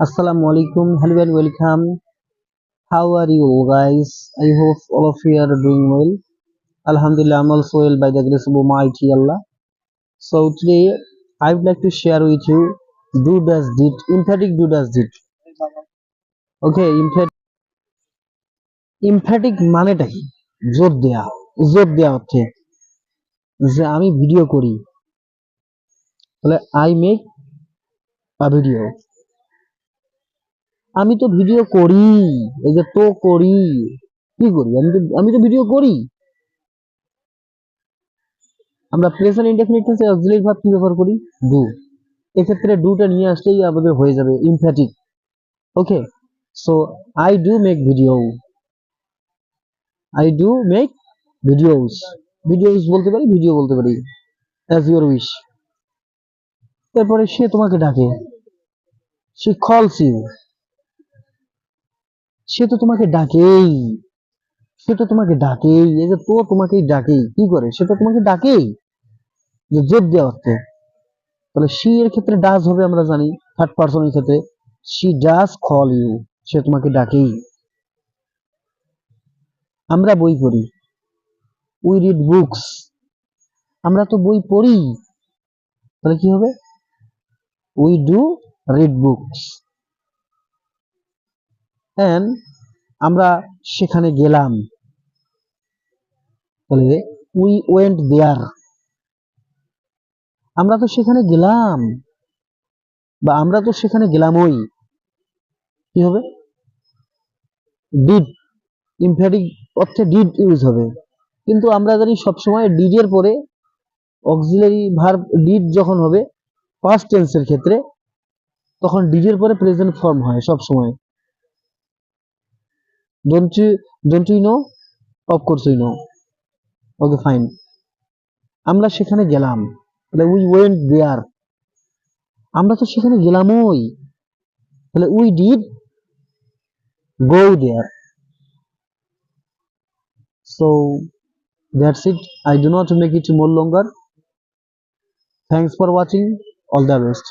Assalamu alaikum. Hello and welcome. How are you guys? I hope all of you are doing well. Alhamdulillah, I'm also well by the grace of Almighty Allah. So today I would like to share with you do does did emphatic do does did. Okay, emphatic মানেটা কি? জোর দেয়া, জোর দেয়া হচ্ছে যে আমি video করি, তাহলে আই মেক আ ভিডিও। আমি তো ভিডিও করি, এই যে তো করি, কি করি? আমি তো ভিডিও করি। আমরা প্রেজেন্ট ইনডেফিনিট টেন্সে অক্সিলারি ভার্ব কি ব্যবহার করি? ডু। এক্ষেত্রে ডুটা নিয়ে আসলেই আমাদের হয়ে যাবে emphatic. Okay, so I do make video, I do make videos. Videos বলতে পারি, ভিডিও বলতে পারি, অ্যাজ ইউর উইশ। এরপরে সে তোমাকে ডাকে, সে কলস ইউ। সে তো তোমাকে ডাকেই, সে তো তোমাকে ডাকেই, এই যে তো তোমাকেই ডাকেই, কি করে? সে তো তোমাকে ডাকেই, যে জোর দেওয়া অর্থে। তাহলে শি এর ক্ষেত্রে ডাজ হবে, আমরা জানি থার্ড পারসনের ক্ষেত্রে শি ডাজ কল ইউ, সে তোমাকে ডাকেই। আমরা বই পড়ি, উই রিড বুকস, আমরা তো বই পড়ি, তাহলে কি হবে? We do read books. And আমরা সেখানে গেলাম, তাহলে উই ওয়েন্ট দেয়ার। আমরা তো সেখানে গেলাম, বা আমরা তো সেখানে গেলামই, কি হবে? ডিড, ইমফ্যাটিক অর্থে ডিড ইউজ হবে। কিন্তু আমরা জানি সবসময় ডিডের পরে অক্সিলারি ভার্ব ডিড যখন হবে পাস্ট টেন্সের ক্ষেত্রে, তখন ডিডের পরে প্রেজেন্ট ফর্ম হয় সব সময়। Don't you know? Of course you know. Okay fine. আমরা সেখানে গেলাম, তাহলে উই ওয়েন্ট দেয়ার। আমরা তো সেখানে গেলামই, তাহলে we did go there. So that's it, I do not make it more longer. Thanks for watching. All the best.